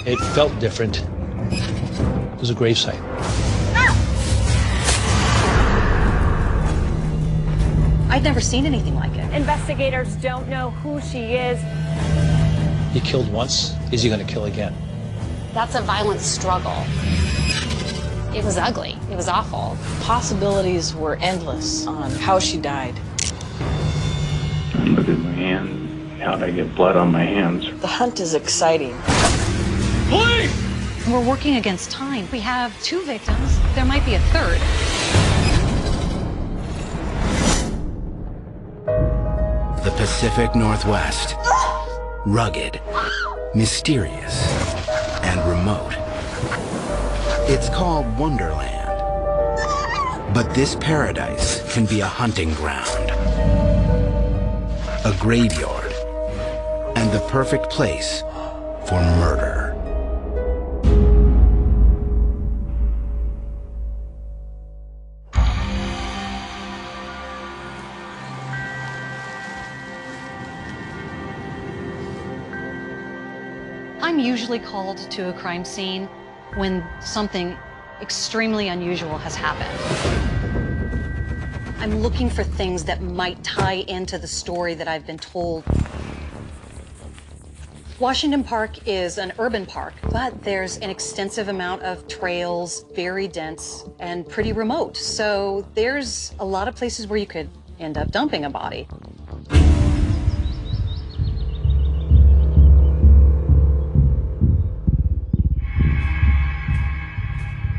It felt different. It was a gravesite. I'd never seen anything like it. Investigators don't know who she is. He killed once. Is he going to kill again? That's a violent struggle. It was ugly. It was awful. Possibilities were endless on how she died. Look at my hand. How'd I get blood on my hands? The hunt is exciting. Police! We're working against time. We have 2 victims. There might be a 3rd. The Pacific Northwest. Rugged, mysterious, and remote. It's called Wonderland. But this paradise can be a hunting ground, a graveyard, and the perfect place for murder. I'm usually called to a crime scene when something extremely unusual has happened. I'm looking for things that might tie into the story that I've been told. Washington Park is an urban park, but there's an extensive amount of trails, very dense and pretty remote. So there's a lot of places where you could end up dumping a body.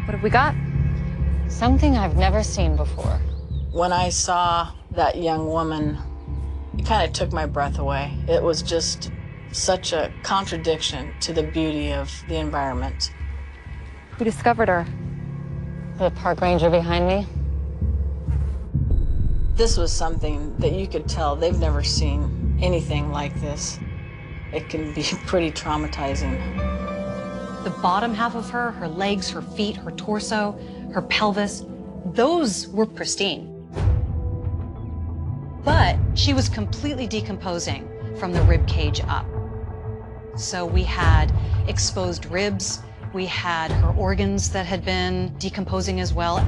What have we got? Something I've never seen before. When I saw that young woman, it kind of took my breath away. It was just such a contradiction to the beauty of the environment. Who discovered her? The park ranger behind me. This was something that you could tell they've never seen anything like this. It can be pretty traumatizing. The bottom half of her, her legs, her feet, her torso, her pelvis, those were pristine. But she was completely decomposing from the rib cage up. So we had exposed ribs, we had her organs that had been decomposing as well.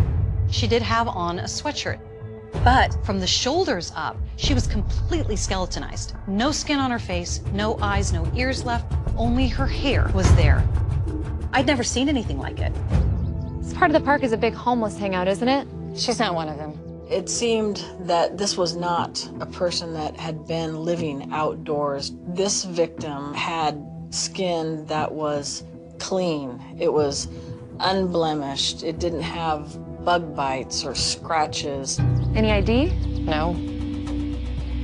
She did have on a sweatshirt, but from the shoulders up, she was completely skeletonized. No skin on her face, no eyes, no ears left, only her hair was there. I'd never seen anything like it. This part of the park is a big homeless hangout, isn't it? She's not one of them. It seemed that this was not a person that had been living outdoors. This victim had skin that was clean. It was unblemished. It didn't have bug bites or scratches. Any ID? No.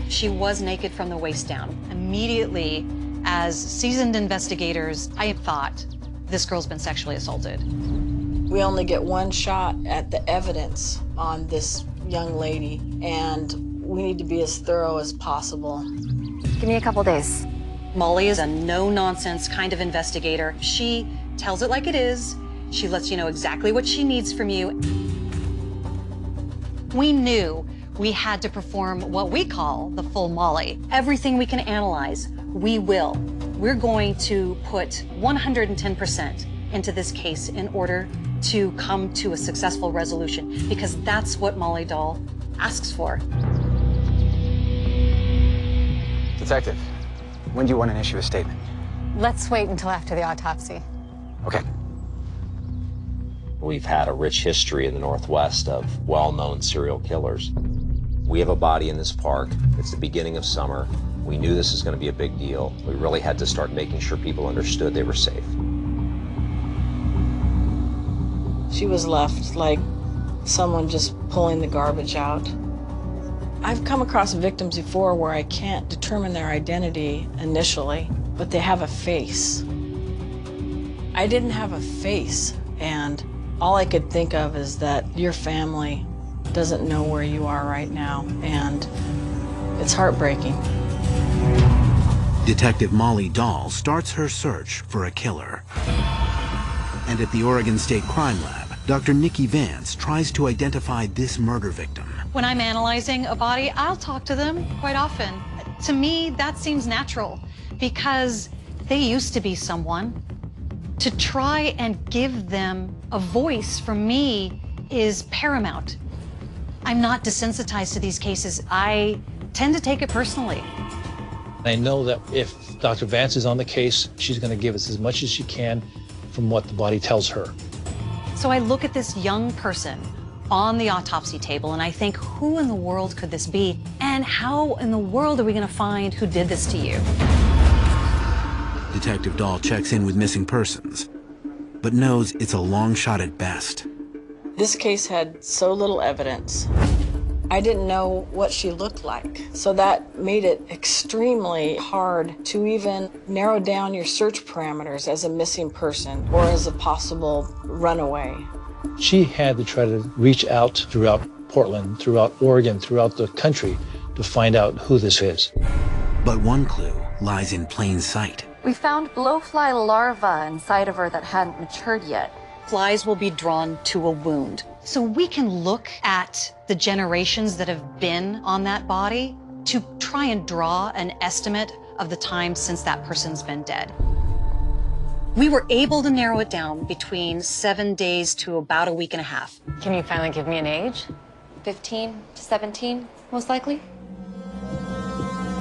She was naked from the waist down. Immediately, as seasoned investigators, I thought, this girl's been sexually assaulted. We only get one shot at the evidence on this young lady, and we need to be as thorough as possible. Give me a couple days. Molly is a no-nonsense kind of investigator. She tells it like it is. She lets you know exactly what she needs from you. We knew we had to perform what we call the full Molly. Everything we can analyze, we will. We're going to put 110% into this case in order to come to a successful resolution, because that's what Molly Dahl asks for. Detective, when do you want to issue a statement? Let's wait until after the autopsy. Okay. We've had a rich history in the Northwest of well-known serial killers. We have a body in this park. It's the beginning of summer. We knew this was going to be a big deal. We really had to start making sure people understood they were safe. She was left like someone just pulling the garbage out. I've come across victims before where I can't determine their identity initially, but they have a face. I didn't have a face, and all I could think of is that your family doesn't know where you are right now, and it's heartbreaking. Detective Molly Dahl starts her search for a killer. And at the Oregon State Crime Lab, Dr. Nikki Vance tries to identify this murder victim. When I'm analyzing a body, I'll talk to them quite often. To me, that seems natural because they used to be someone. To try and give them a voice, for me, is paramount. I'm not desensitized to these cases. I tend to take it personally. I know that if Dr. Vance is on the case, she's going to give us as much as she can from what the body tells her. So I look at this young person on the autopsy table and I think, who in the world could this be? And how in the world are we going to find who did this to you? Detective Dahl checks in with missing persons, but knows it's a long shot at best. This case had so little evidence. I didn't know what she looked like, so that made it extremely hard to even narrow down your search parameters as a missing person or as a possible runaway. She had to try to reach out throughout Portland, throughout Oregon, throughout the country to find out who this is. But one clue lies in plain sight. We found blowfly larvae inside of her that hadn't matured yet. Flies will be drawn to a wound. So we can look at the generations that have been on that body to try and draw an estimate of the time since that person's been dead. We were able to narrow it down between 7 days to about a week and a half. Can you finally give me an age? 15 to 17, most likely?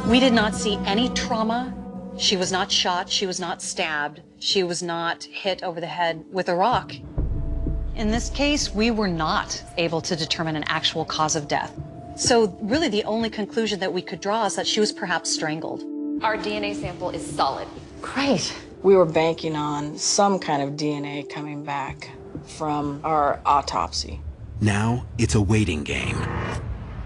We did not see any trauma. She was not shot, she was not stabbed, she was not hit over the head with a rock. In this case, we were not able to determine an actual cause of death. So really the only conclusion that we could draw is that she was perhaps strangled. Our DNA sample is solid. Great. We were banking on some kind of DNA coming back from our autopsy. Now it's a waiting game.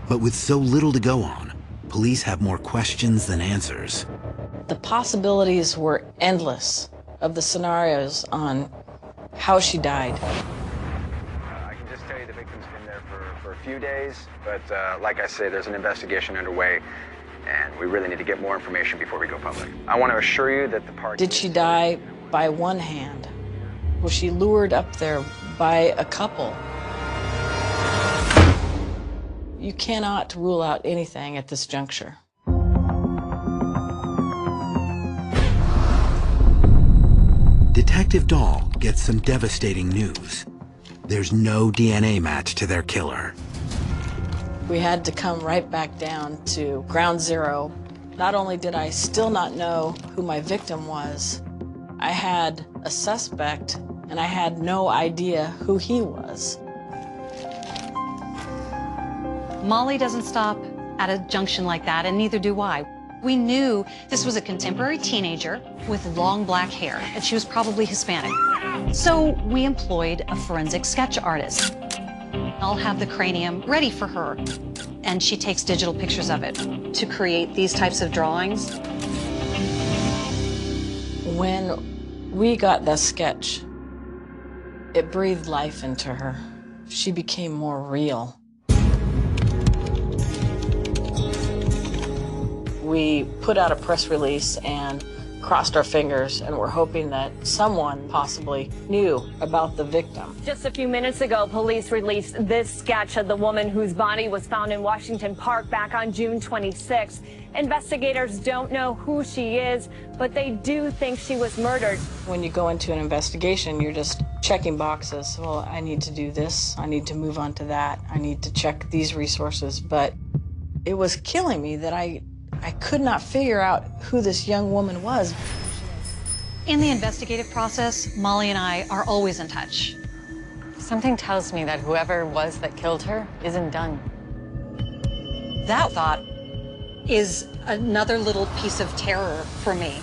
But with so little to go on, police have more questions than answers. The possibilities were endless of the scenarios on how she died. I can just tell you the victim's been there for a few days, but like I say, there's an investigation underway, and we really need to get more information before we go public. I want to assure you that the park... Did she die by one hand? Was she lured up there by a couple? You cannot rule out anything at this juncture. Detective Dahl gets some devastating news. There's no DNA match to their killer. We had to come right back down to ground zero. Not only did I still not know who my victim was, I had a suspect and I had no idea who he was. Molly doesn't stop at a junction like that, and neither do I. We knew this was a contemporary teenager with long black hair, and she was probably Hispanic. So we employed a forensic sketch artist. I'll have the cranium ready for her, and she takes digital pictures of it to create these types of drawings. When we got the sketch, it breathed life into her. She became more real. We put out a press release and crossed our fingers and were hoping that someone possibly knew about the victim. Just a few minutes ago, police released this sketch of the woman whose body was found in Washington Park back on June 26th. Investigators don't know who she is, but they do think she was murdered. When you go into an investigation, you're just checking boxes. Well, I need to do this. I need to move on to that. I need to check these resources. But it was killing me that I could not figure out who this young woman was. In the investigative process, Molly and I are always in touch. Something tells me that whoever it was that killed her isn't done. That thought is another little piece of terror for me.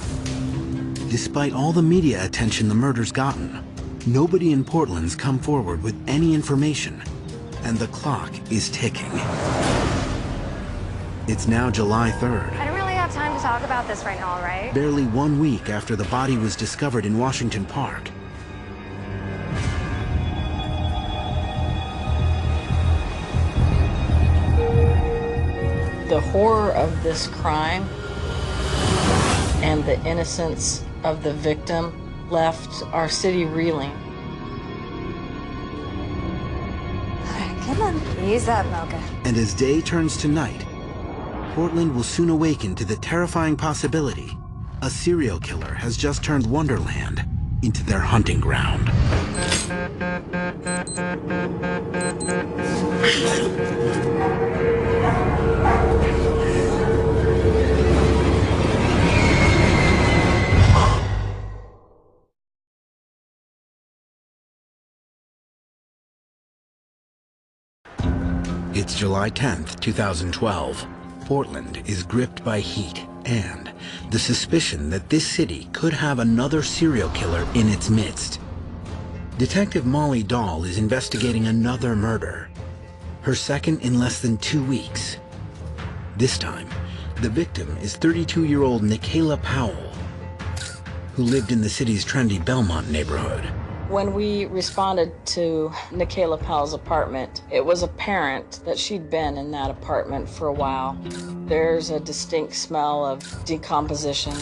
Despite all the media attention the murder's gotten, nobody in Portland's come forward with any information, and the clock is ticking. It's now July 3rd. I don't really have time to talk about this right now, right? Barely 1 week after the body was discovered in Washington Park. The horror of this crime and the innocence of the victim left our city reeling. All right, come on. Use that, Mocha. And as day turns to night, Portland will soon awaken to the terrifying possibility a serial killer has just turned Wonderland into their hunting ground. It's July 10th, 2012. Portland is gripped by heat and the suspicion that this city could have another serial killer in its midst. Detective Molly Dahl is investigating another murder, her second in less than 2 weeks. This time, the victim is 32-year-old Michela Powell, who lived in the city's trendy Belmont neighborhood. When we responded to Michela Powell's apartment, it was apparent that she'd been in that apartment for a while. There's a distinct smell of decomposition.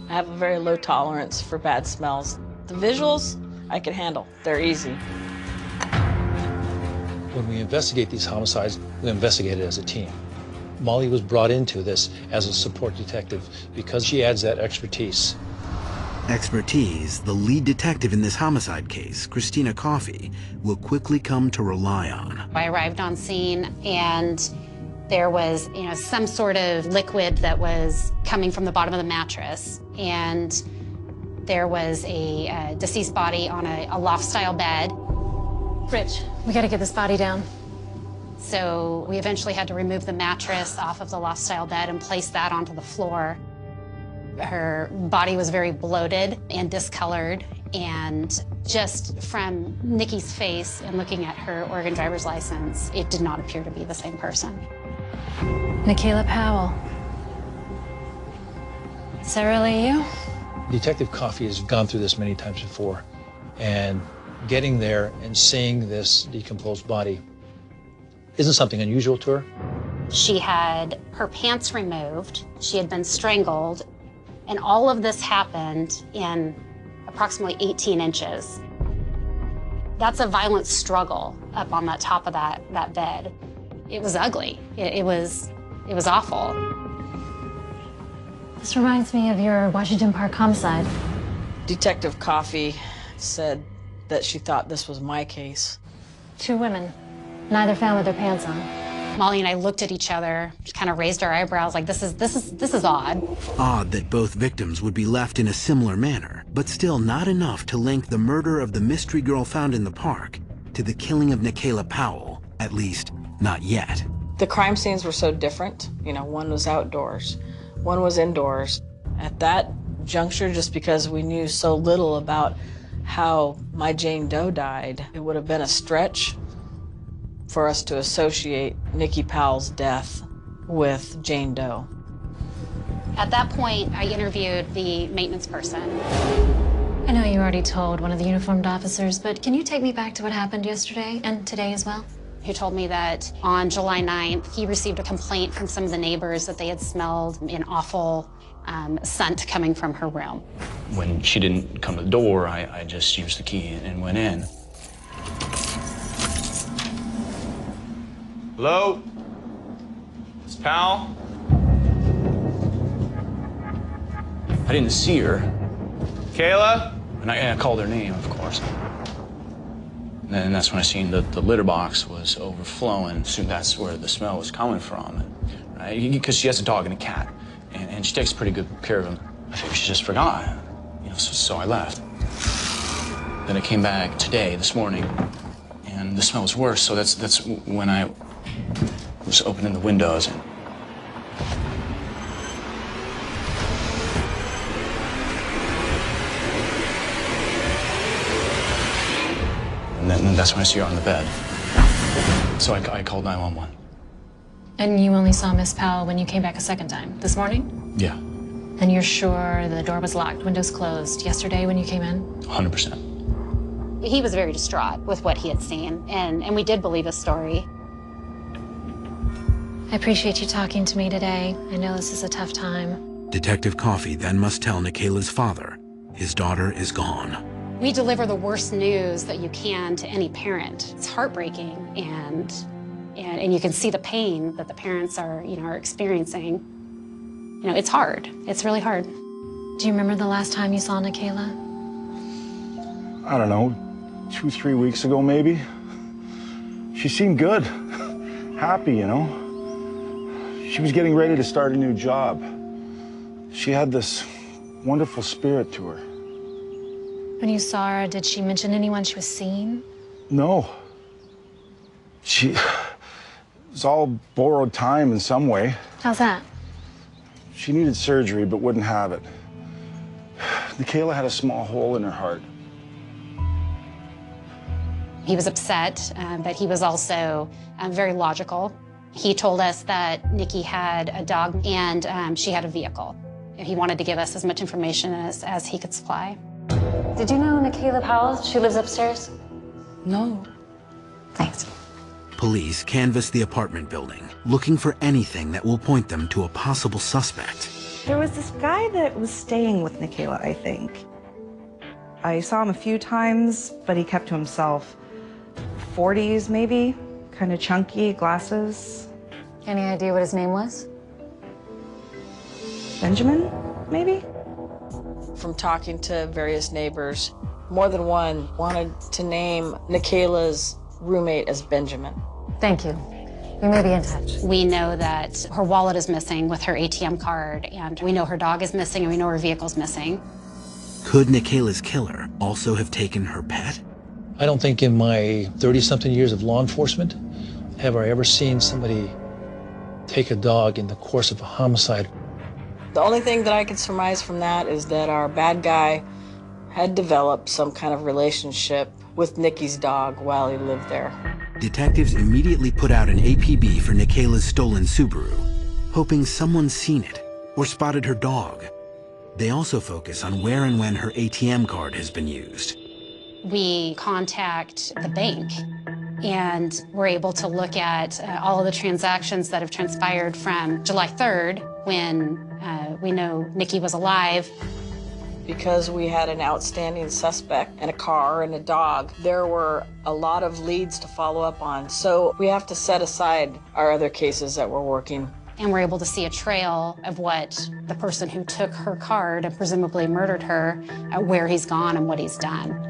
I have a very low tolerance for bad smells. The visuals, I can handle. They're easy. When we investigate these homicides, we investigate it as a team. Molly was brought into this as a support detective because she adds that expertise. Expertise the lead detective in this homicide case, Christina Coffey, will quickly come to rely on. I arrived on scene and there was, some sort of liquid that was coming from the bottom of the mattress, and there was a deceased body on a loft-style bed. Rich, we gotta get this body down. So we eventually had to remove the mattress off of the loft-style bed and place that onto the floor. Her body was very bloated and discolored, and just from Nikki's face and looking at her Oregon driver's license, it did not appear to be the same person. Michela Powell. Is that really you? Detective Coffey has gone through this many times before, and getting there and seeing this decomposed body isn't something unusual to her. She had her pants removed, she had been strangled, and all of this happened in approximately 18 inches. That's a violent struggle up on that top of that bed. It was ugly. It was awful. This reminds me of your Washington Park homicide. Detective Coffey said that she thought this was my case. 2 women, neither found with their pants on. Molly and I looked at each other, just kind of raised our eyebrows like, this is odd. Odd that both victims would be left in a similar manner, but still not enough to link the murder of the mystery girl found in the park to the killing of Michela Powell, at least not yet. The crime scenes were so different. One was outdoors, one was indoors. At that juncture, just because we knew so little about how my Jane Doe died, it would have been a stretch for us to associate Nikki Powell's death with Jane Doe. At that point, I interviewed the maintenance person. I know you already told one of the uniformed officers, but can you take me back to what happened yesterday and today as well? He told me that on July 9th, he received a complaint from some of the neighbors that they had smelled an awful scent coming from her room. When she didn't come to the door, I just used the key and went in. Hello? Miss Powell? I didn't see her. Kayla? And I called her name, of course. And that's when I seen the litter box was overflowing. Assumed that's where the smell was coming from. Right? Because she has a dog and a cat, and she takes pretty good care of them. I figured she just forgot, so I left. Then I came back this morning, and the smell was worse, so that's when I was opening the windows. And then that's when I see her on the bed. So I called 911. And you only saw Miss Powell when you came back a second time, this morning? Yeah. And you're sure the door was locked, windows closed, yesterday when you came in? 100%. He was very distraught with what he had seen, and we did believe his story. I appreciate you talking to me today. I know this is a tough time. Detective Coffey then must tell Michela's father his daughter is gone. We deliver the worst news that you can to any parent. It's heartbreaking, and you can see the pain that the parents are experiencing. It's hard. It's really hard. Do you remember the last time you saw Michela? I don't know, 2-3 weeks ago maybe. She seemed good, happy, you know. She was getting ready to start a new job. She had this wonderful spirit to her. When you saw her, did she mention anyone she was seeing? No. It was all borrowed time in some way. How's that? She needed surgery but wouldn't have it. Michela had a small hole in her heart. He was upset, but he was also very logical. He told us that Nikki had a dog and she had a vehicle. He wanted to give us as much information as he could supply. Did you know Michela Powell? She lives upstairs? No. Thanks. Police canvass the apartment building, looking for anything that will point them to a possible suspect. There was this guy that was staying with Michela, I think. I saw him a few times, but he kept to himself. 40s, maybe, kind of chunky, glasses. Any idea what his name was? Benjamin, maybe? From talking to various neighbors, more than one wanted to name Michela's roommate as Benjamin. Thank you. We may be in touch. We know that her wallet is missing with her ATM card, and we know her dog is missing, and we know her vehicle's missing. Could Michela's killer also have taken her pet? I don't think in my 30-something years of law enforcement have I ever seen somebody take a dog in the course of a homicide. The only thing that I could surmise from that is that our bad guy had developed some kind of relationship with Nikki's dog while he lived there. Detectives immediately put out an APB for Michela's stolen Subaru, hoping someone's seen it or spotted her dog. They also focus on where and when her ATM card has been used. We contact the bank, and we're able to look at all of the transactions that have transpired from July 3rd, when we know Nikki was alive. Because we had an outstanding suspect and a car and a dog, there were a lot of leads to follow up on. So we have to set aside our other cases that we're working. And we're able to see a trail of what the person who took her card and presumably murdered her, where he's gone and what he's done.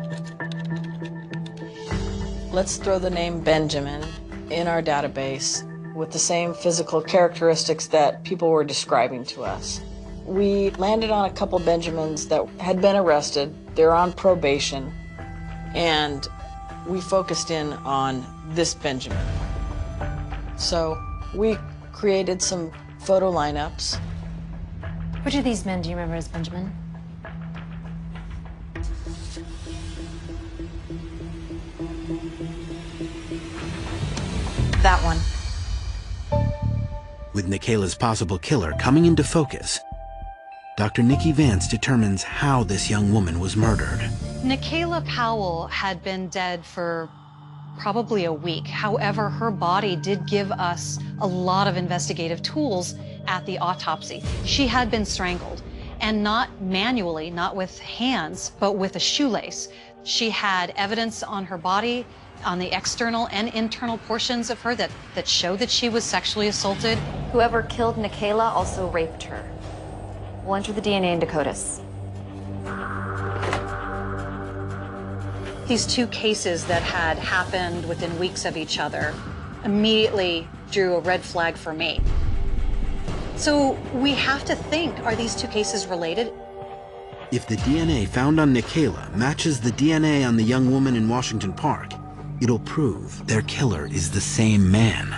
Let's throw the name Benjamin in our database with the same physical characteristics that people were describing to us. We landed on a couple Benjamins that had been arrested. They're on probation, and we focused in on this Benjamin. So we created some photo lineups. Which of these men do you remember as Benjamin? That one. With Michela's possible killer coming into focus, Dr. Nikki Vance determines how this young woman was murdered. Michela Powell had been dead for probably a week. However, her body did give us a lot of investigative tools at the autopsy. She had been strangled, and not manually, not with hands, but with a shoelace. She had evidence on her body, on the external and internal portions of her that showed that she was sexually assaulted. Whoever killed Michela also raped her. We'll enter the DNA into CODIS. These two cases that had happened within weeks of each other immediately drew a red flag for me. So we have to think, are these two cases related? If the DNA found on Michela matches the DNA on the young woman in Washington Park, it'll prove their killer is the same man.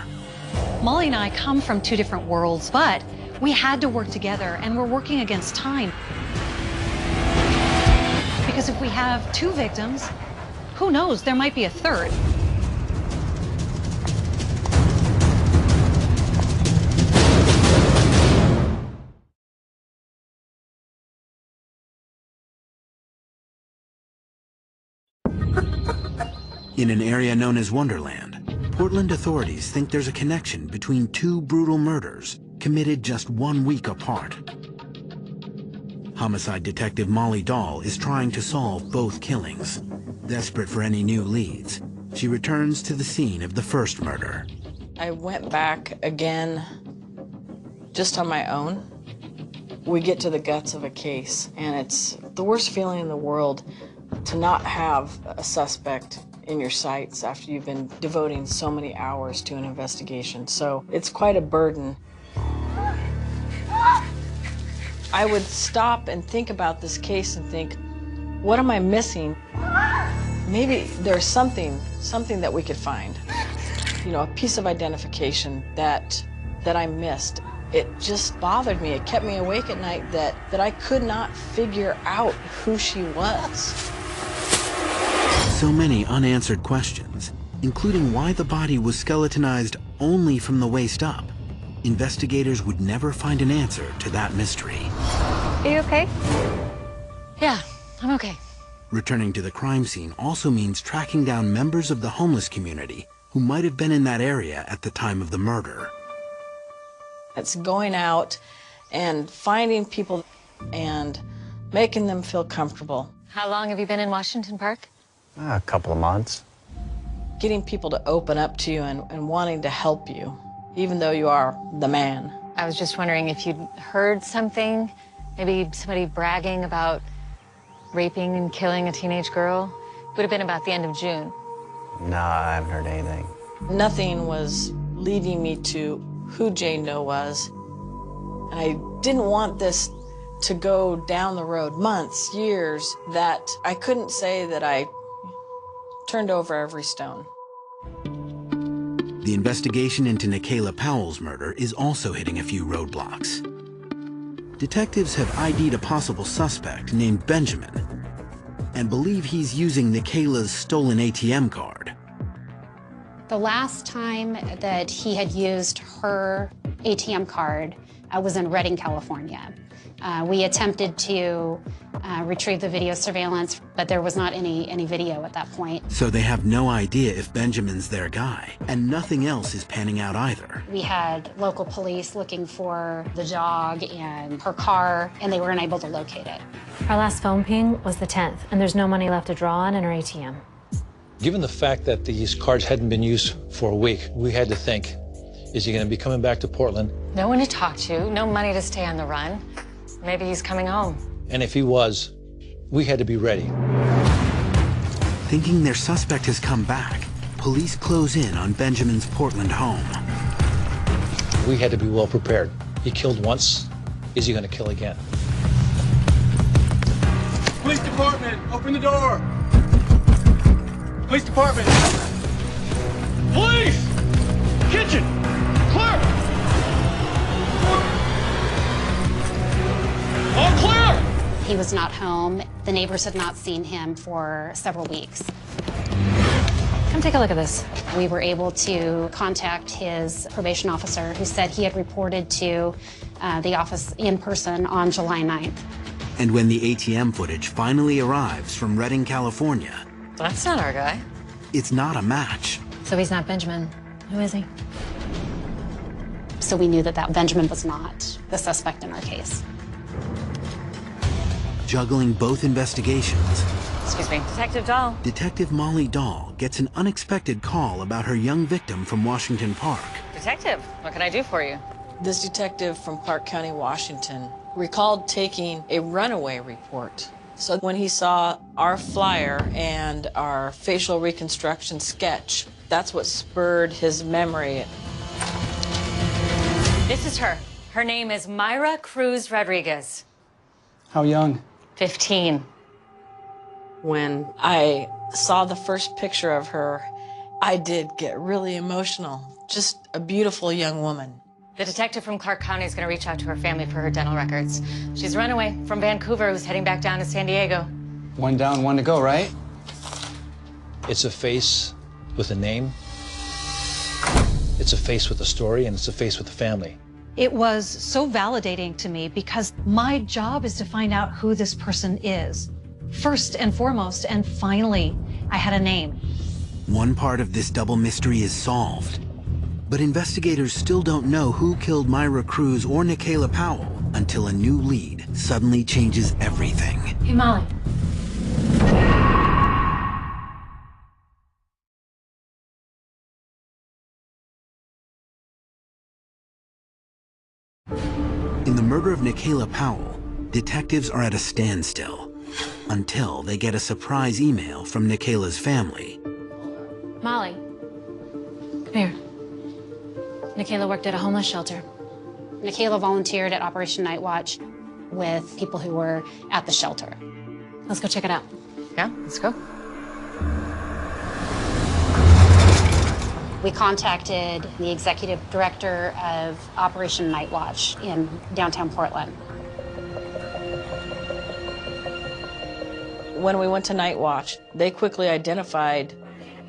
Molly and I come from two different worlds, but we had to work together, and we're working against time. Because if we have two victims, who knows, there might be a third. In an area known as Wonderland, Portland authorities think there's a connection between two brutal murders committed just 1 week apart. Homicide detective Molly Dahl is trying to solve both killings. Desperate for any new leads, she returns to the scene of the first murder. I went back again just on my own. We get to the guts of a case, and it's the worst feeling in the world to not have a suspect in your sights after you've been devoting so many hours to an investigation. So it's quite a burden. I would stop and think about this case and think, what am I missing? Maybe there's something that we could find. You know, a piece of identification that I missed. It just bothered me. It kept me awake at night that I could not figure out who she was. So many unanswered questions, including why the body was skeletonized only from the waist up. Investigators would never find an answer to that mystery. Are you okay? Yeah, I'm okay. Returning to the crime scene also means tracking down members of the homeless community who might have been in that area at the time of the murder. It's going out and finding people and making them feel comfortable. How long have you been in Washington Park? A couple of months. Getting people to open up to you and wanting to help you, even though you are the man. I was just wondering if you'd heard something, maybe somebody bragging about raping and killing a teenage girl. It would have been about the end of June. No, I haven't heard anything. Nothing was leading me to who Jane Doe was. And I didn't want this to go down the road, months, years, that I couldn't say that I turned over every stone. The investigation into Michela Powell's murder is also hitting a few roadblocks. Detectives have ID'd a possible suspect named Benjamin and believe he's using Michela's stolen ATM card. The last time that he had used her ATM card was in Redding, California. We attempted to retrieve the video surveillance, but there was not any video at that point. So they have no idea if Benjamin's their guy, and nothing else is panning out either. We had local police looking for the dog and her car, and they were unable to locate it. Our last phone ping was the 10th, and there's no money left to draw on in her ATM. Given the fact that these cards hadn't been used for a week, we had to think, is he going to be coming back to Portland? No one to talk to, no money to stay on the run. Maybe he's coming home. And if he was, we had to be ready. Thinking their suspect has come back, police close in on Benjamin's Portland home. We had to be well prepared. He killed once, is he going to kill again? Police department, open the door! Police department! Police! Kitchen! Clear! All clear! He was not home. The neighbors had not seen him for several weeks. Come take a look at this. We were able to contact his probation officer, who said he had reported to the office in person on July 9th. And when the ATM footage finally arrives from Redding, California, That's not our guy. it's not a match. So he's not Benjamin. Who is he? So we knew that Benjamin was not the suspect in our case. Juggling both investigations, Excuse me. Detective Dahl. Detective Molly Dahl gets an unexpected call about her young victim from Washington Park. Detective, what can I do for you? This detective from Clark County, Washington, recalled taking a runaway report. So when he saw our flyer and our facial reconstruction sketch, that's what spurred his memory. This is her. Her name is Myra Cruz Rodriguez. How young? 15. When I saw the first picture of her, I did get really emotional. Just a beautiful young woman. The detective from Clark County is going to reach out to her family for her dental records. She's a runaway from Vancouver who's heading back down to San Diego. One down, one to go, right? It's a face with a name. It's a face with a story, and it's a face with a family. It was so validating to me because my job is to find out who this person is, first and foremost, and finally, I had a name. One part of this double mystery is solved, but investigators still don't know who killed Myra Cruz or Michela Powell until a new lead suddenly changes everything. Hey, Molly. In the murder of Michela Powell, detectives are at a standstill. until they get a surprise email from Michela's family. Molly, come here. Michela worked at a homeless shelter. Michela volunteered at Operation Night Watch with people who were at the shelter. Let's go check it out. Yeah, let's go. We contacted the executive director of Operation Night Watch in downtown Portland. When we went to Night Watch, they quickly identified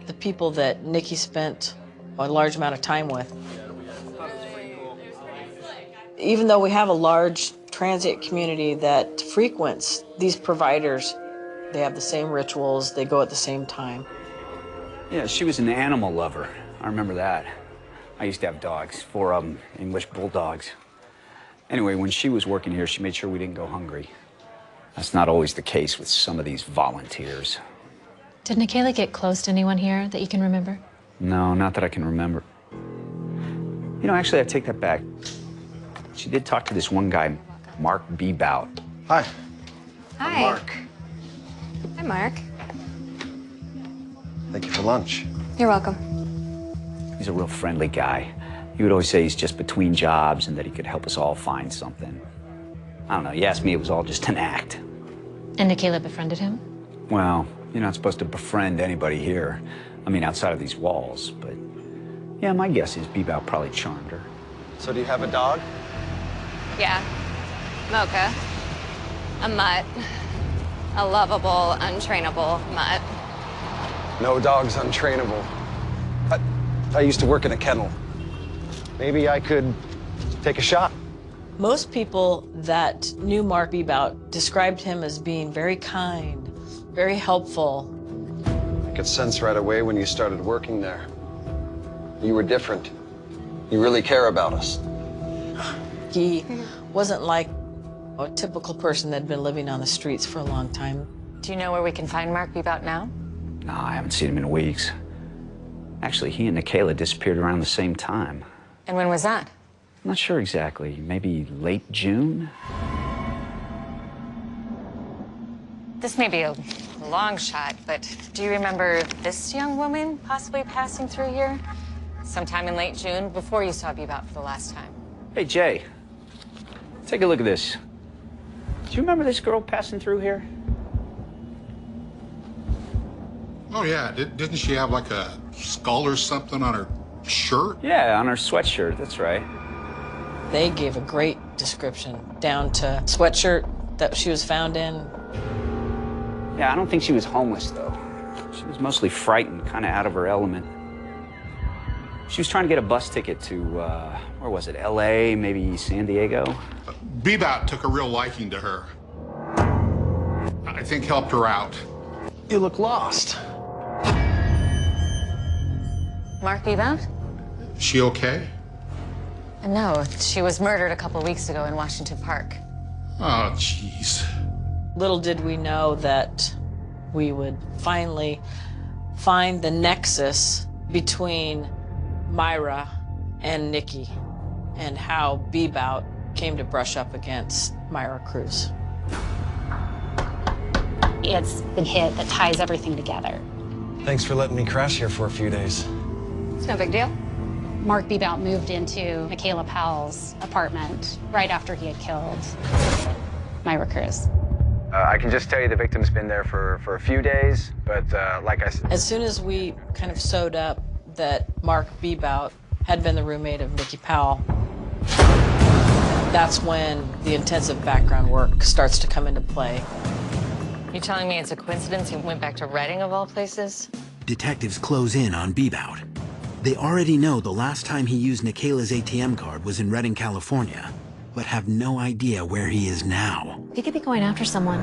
the people that Nikki spent a large amount of time with. Even though we have a large transient community that frequents these providers, they have the same rituals, they go at the same time. Yeah, she was an animal lover. I remember that. I used to have dogs, 4 of them, English bulldogs. Anyway, when she was working here, she made sure we didn't go hungry. That's not always the case with some of these volunteers. Did Michela get close to anyone here that you can remember? No, not that I can remember. You know, actually, I take that back. She did talk to this one guy, Mark Bebout. Hi. Hi. Mark. Hi, Mark. Thank you for lunch. You're welcome. He's a real friendly guy. He would always say he's just between jobs and that he could help us all find something. I don't know, he asked me, it was all just an act. And Michela befriended him? Well, you're not supposed to befriend anybody here. I mean, outside of these walls, but yeah, my guess is Bebout probably charmed her. So do you have a dog? Yeah. Mocha. A mutt. A lovable, untrainable mutt. No dog's untrainable. I used to work in a kennel. Maybe I could take a shot. Most people that knew Mark Bebout described him as being very kind, very helpful. I could sense right away when you started working there. You were different. You really care about us. He wasn't like a typical person that had been living on the streets for a long time. Do you know where we can find Mark Bebout now? No, I haven't seen him in weeks. Actually, he and Michela disappeared around the same time. And when was that? I'm not sure exactly. Maybe late June? This may be a long shot, but do you remember this young woman possibly passing through here? Sometime in late June, before you saw Bebout for the last time. Hey, Jay, take a look at this. Do you remember this girl passing through here? Oh, yeah. Didn't she have like a skull or something on her shirt? Yeah, on her sweatshirt, that's right. They gave a great description, down to sweatshirt that she was found in. Yeah, I don't think she was homeless, though. She was mostly frightened, kind of out of her element. She was trying to get a bus ticket to, where was it, L.A., maybe San Diego? Bebout took a real liking to her. I think helped her out. You look lost. Mark Bebout? She okay? No, she was murdered a couple weeks ago in Washington Park. Oh, jeez. Little did we know that we would finally find the nexus between Myra and Nikki and how Bebout came to brush up against Myra Cruz. It's the hit that ties everything together. Thanks for letting me crash here for a few days. It's no big deal. Mark Bebout moved into Michela Powell's apartment right after he had killed Myra Cruz. I can just tell you the victim's been there for a few days, but like I said... As soon as we kind of sewed up that Mark Bebout had been the roommate of Nikki Powell, that's when the intensive background work starts to come into play. You telling me it's a coincidence he went back to Redding of all places? Detectives close in on Bebout. They already know the last time he used Michela's ATM card was in Redding, California, but have no idea where he is now. He could be going after someone.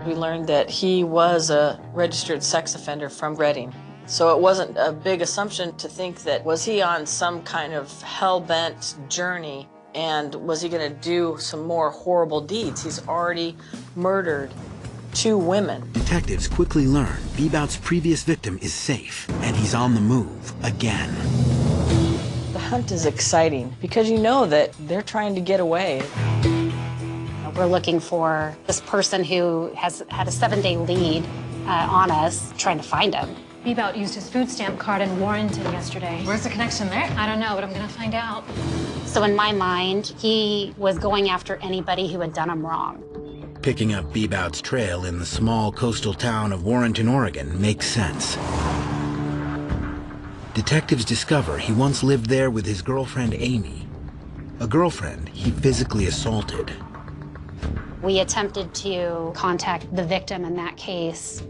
We learned that he was a registered sex offender from Redding. So it wasn't a big assumption to think that was he on some kind of hell-bent journey and was he going to do some more horrible deeds? He's already murdered 2 women. Detectives quickly learn Bebout's previous victim is safe, and he's on the move again. The hunt is exciting because you know that they're trying to get away. We're looking for this person who has had a 7-day lead on us, trying to find him. Bebout used his food stamp card in Warrenton yesterday. Where's the connection there? I don't know, but I'm gonna find out. So in my mind, he was going after anybody who had done him wrong. Picking up Bebout's trail in the small coastal town of Warrenton, Oregon makes sense. Detectives discover he once lived there with his girlfriend Amy, a girlfriend he physically assaulted. We attempted to contact the victim in that case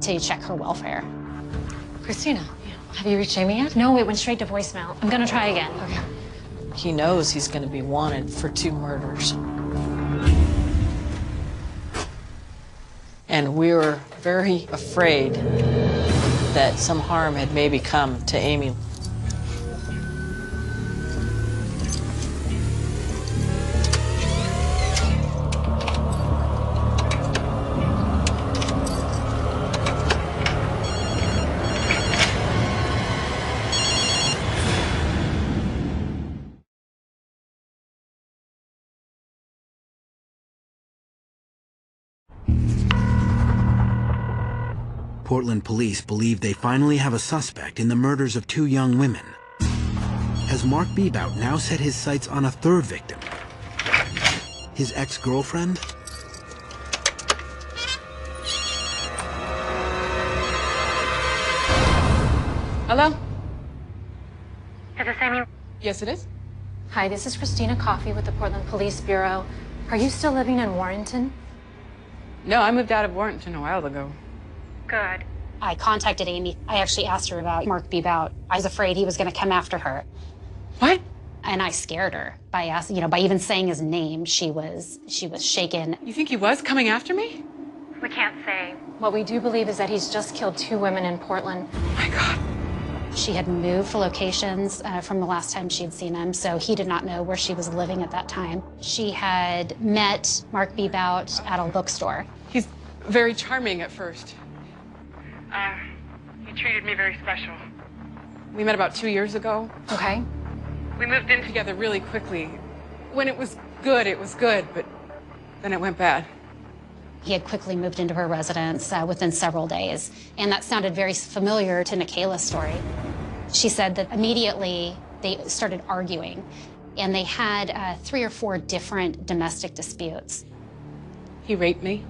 to check her welfare. Christina, have you reached Amy yet? No, it went straight to voicemail. I'm gonna try again. Okay. He knows he's going to be wanted for 2 murders. And we were very afraid that some harm had maybe come to Amy. Portland police believe they finally have a suspect in the murders of 2 young women. Has Mark Bebout now set his sights on a 3rd victim? His ex-girlfriend? Hello? Is this Amy? Yes, it is. Hi, this is Christina Coffey with the Portland Police Bureau. Are you still living in Warrenton? No, I moved out of Warrenton a while ago. Good. I contacted Amy. I actually asked her about Mark Bebout. I was afraid he was going to come after her. What? And I scared her by asking, by even saying his name. She was shaken. You think he was coming after me? We can't say. What we do believe is that he's just killed 2 women in Portland. Oh my God. She had moved locations from the last time she'd seen him, so he did not know where she was living at that time. She had met Mark Bebout at a bookstore. He's very charming at first. He treated me very special. We met about 2 years ago. Okay. We moved in together really quickly. When it was good, but then it went bad. He had quickly moved into her residence within several days, and that sounded very familiar to Michela's story. She said that immediately they started arguing, and they had 3 or 4 different domestic disputes. He raped me.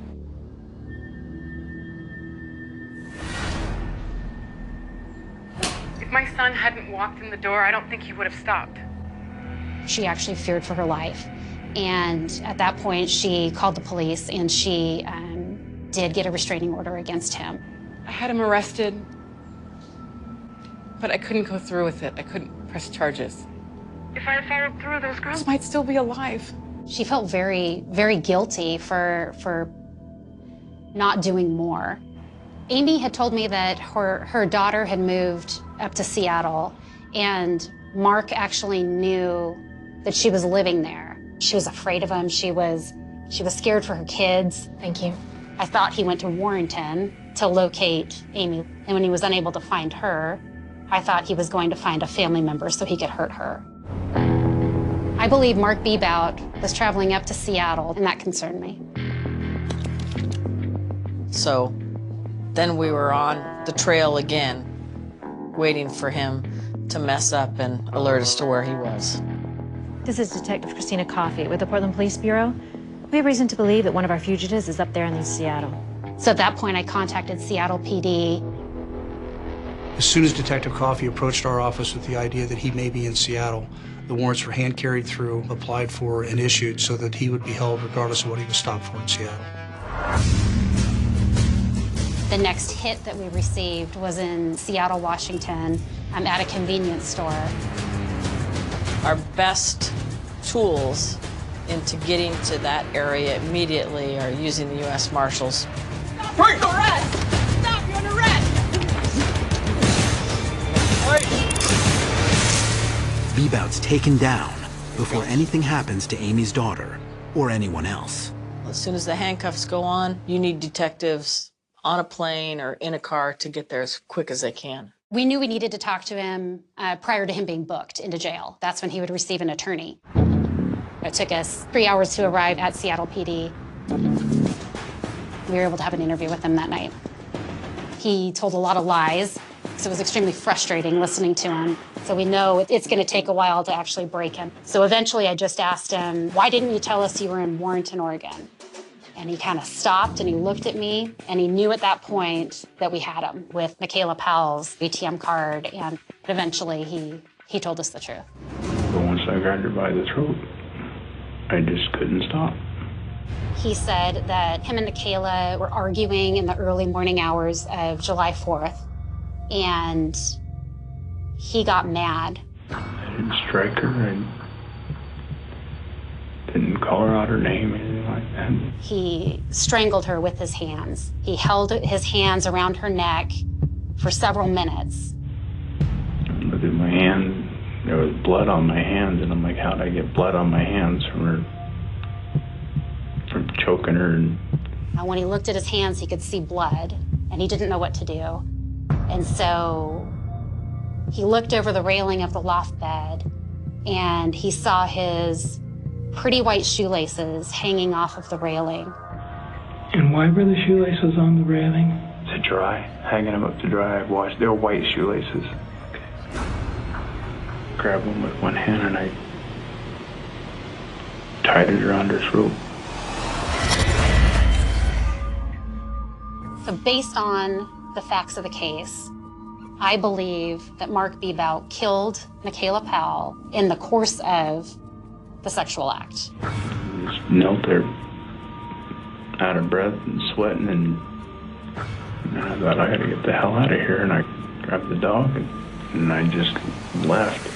If my son hadn't walked in the door, I don't think he would have stopped. She actually feared for her life. And at that point, she called the police, and she did get a restraining order against him. I had him arrested, but I couldn't go through with it. I couldn't press charges. If I had followed through, those girls might still be alive. She felt very, very guilty for not doing more. Amy had told me that her daughter had moved up to Seattle, and Mark actually knew that she was living there. She was afraid of him. She was scared for her kids. Thank you. I thought he went to Warrenton to locate Amy, and when he was unable to find her, I thought he was going to find a family member so he could hurt her. I believe Mark Bebout was traveling up to Seattle, and that concerned me. So then we were on the trail again, waiting for him to mess up and alert us to where he was. This is Detective Christina Coffey with the Portland Police Bureau. We have reason to believe that one of our fugitives is up there in Seattle. So at that point, I contacted Seattle PD. As soon as Detective Coffey approached our office with the idea that he may be in Seattle, the warrants were hand-carried through, applied for, and issued so that he would be held regardless of what he was stopped for in Seattle. The next hit that we received was in Seattle, Washington, at a convenience store. Our best tools into getting to that area immediately are using the U.S. Marshals. Break the arrest! Stop, you're under arrest! Bebout's taken down before anything happens to Amy's daughter or anyone else. As soon as the handcuffs go on, you need detectives on a plane or in a car to get there as quick as they can. We knew we needed to talk to him prior to him being booked into jail. That's when he would receive an attorney. It took us 3 hours to arrive at Seattle PD. We were able to have an interview with him that night. He told a lot of lies, so it was extremely frustrating listening to him. So we know it's going to take a while to actually break him. So eventually I just asked him, why didn't you tell us you were in Warrenton, Oregon? And he kind of stopped and he looked at me and he knew at that point that we had him with Michela Powell's ATM card, and eventually he told us the truth. But once I grabbed her by the throat, I just couldn't stop. He said that him and Michela were arguing in the early morning hours of July 4th, and he got mad. I didn't strike her. I didn't call her out her name, anything like that. He strangled her with his hands. He held his hands around her neck for several minutes. Look at my hand. There was blood on my hands, and I'm like, how'd I get blood on my hands from choking her? And when he looked at his hands, he could see blood, and he didn't know what to do. And so he looked over the railing of the loft bed, and he saw his pretty white shoelaces hanging off of the railing. And why were the shoelaces on the railing? To dry, hanging them up to dry. I washed. They were white shoelaces. Okay. Grabbed one with one hand and I tied it around her throat. So based on the facts of the case, I believe that Mark Bebout killed Michela Powell in the course of the sexual act. I just knelt there, out of breath and sweating, and I thought, I gotta get the hell out of here, and I grabbed the dog and I just left.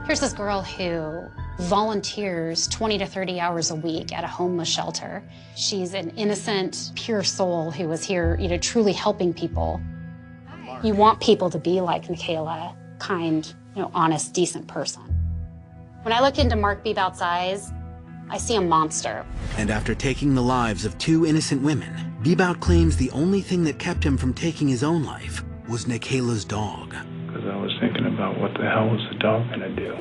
Here's this girl who volunteers 20 to 30 hours a week at a homeless shelter. She's an innocent, pure soul who was here, truly helping people. You want people to be like Michela, kind, honest, decent person. When I look into Mark Bebout's eyes, I see a monster. And after taking the lives of 2 innocent women, Bebout claims the only thing that kept him from taking his own life was Michela's dog. Because I was thinking about what the hell was the dog gonna do.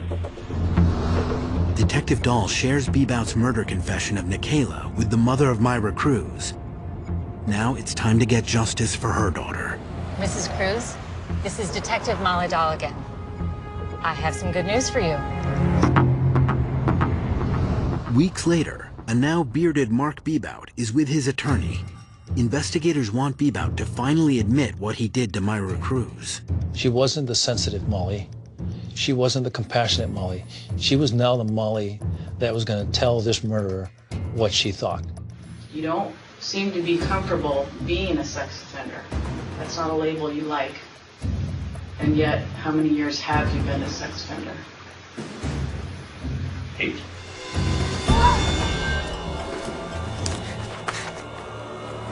Detective Dahl shares Bebout's murder confession of Michela with the mother of Myra Cruz. Now it's time to get justice for her daughter. Mrs. Cruz, this is Detective Molly Dahl again. I have some good news for you. Weeks later, a now bearded Mark Bebout is with his attorney. Investigators want Bebout to finally admit what he did to Myra Cruz. She wasn't the sensitive Molly. She wasn't the compassionate Molly. She was now the Molly that was going to tell this murderer what she thought. You don't seem to be comfortable being a sex offender. That's not a label you like. And yet, how many years have you been a sex offender? 8.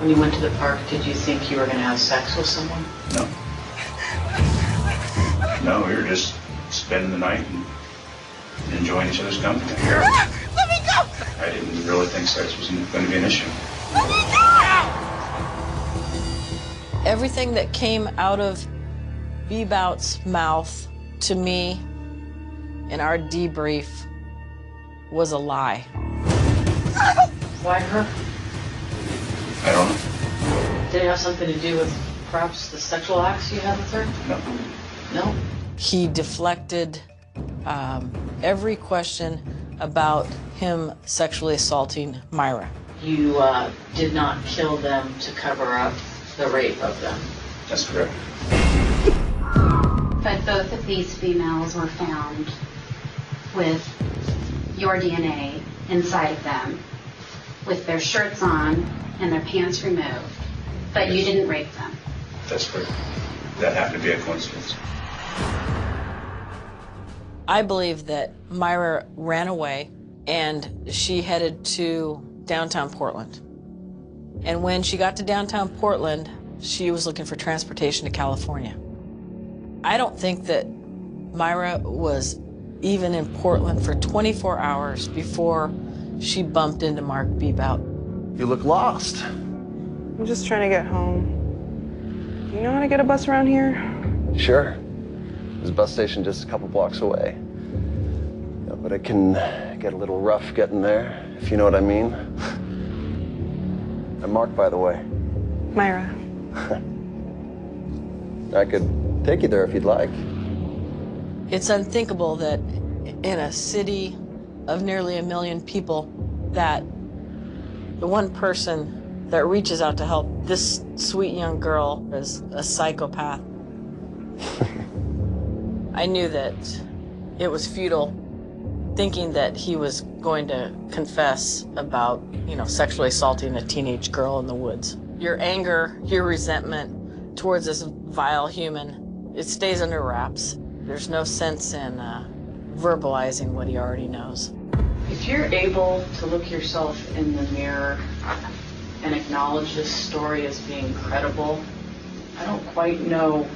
When you went to the park, did you think you were going to have sex with someone? No. No, we were just spending the night and enjoying each other's company. Let me go! I didn't really think sex was going to be an issue. Let me go! Everything that came out of Bebout's mouth to me in our debrief was a lie. Why her? I don't know. Did it have something to do with perhaps the sexual acts you had with her? No. No? He deflected every question about him sexually assaulting Myra. You did not kill them to cover up the rape of them. That's correct. But both of these females were found with your DNA inside of them, with their shirts on and their pants removed, but you didn't rape them. That's correct. That happened to be a coincidence. I believe that Myra ran away and she headed to downtown Portland. And when she got to downtown Portland, she was looking for transportation to California. I don't think that Myra was even in Portland for 24 hours before she bumped into Mark Bebout. You look lost. I'm just trying to get home. Do you know how to get a bus around here? Sure. There's a bus station just a couple blocks away. but it can get a little rough getting there, if you know what I mean. I'm Mark, by the way. Myra. I could take you there if you'd like. It's unthinkable that in a city of nearly 1 million people, that the one person that reaches out to help this sweet young girl is a psychopath. I knew that it was futile thinking that he was going to confess about, sexually assaulting a teenage girl in the woods. Your anger, your resentment towards this vile human, it stays under wraps. There's no sense in verbalizing what he already knows. If you're able to look yourself in the mirror and acknowledge this story as being credible, I don't quite know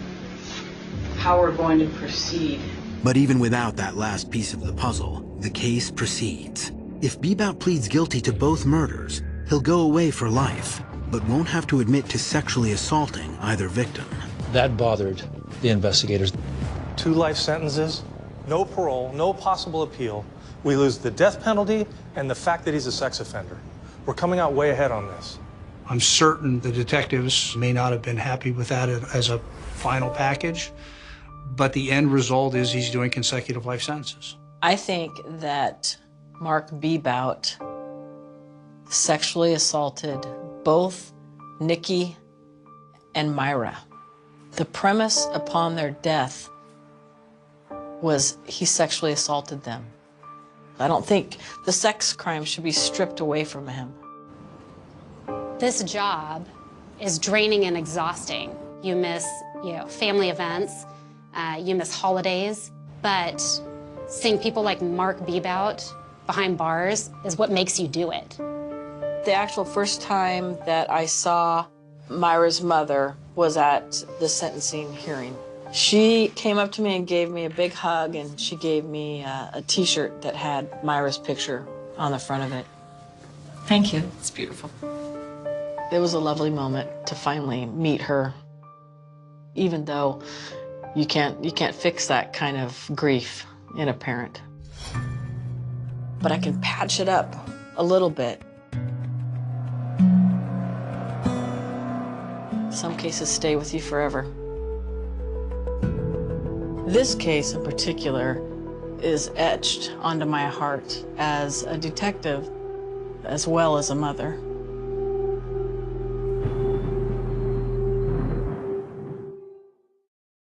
how we're going to proceed. But even without that last piece of the puzzle, the case proceeds. If Bebout pleads guilty to both murders, he'll go away for life, but won't have to admit to sexually assaulting either victim. That bothered the investigators. 2 life sentences, no parole, no possible appeal. We lose the death penalty and the fact that he's a sex offender. We're coming out way ahead on this. I'm certain the detectives may not have been happy with that as a final package, but the end result is he's doing consecutive life sentences. I think that Mark Bebout sexually assaulted both Nikki and Myra. The premise upon their death was he sexually assaulted them. I don't think the sex crime should be stripped away from him. This job is draining and exhausting. You miss, family events, you miss holidays, but seeing people like Mark Bebout behind bars is what makes you do it. The actual first time that I saw Myra's mother was at the sentencing hearing. She came up to me and gave me a big hug, and she gave me a T-shirt that had Myra's picture on the front of it. Thank you. It's beautiful. It was a lovely moment to finally meet her, even though you can't fix that kind of grief in a parent. But I can patch it up a little bit. Some cases stay with you forever. This case in particular is etched onto my heart as a detective as well as a mother.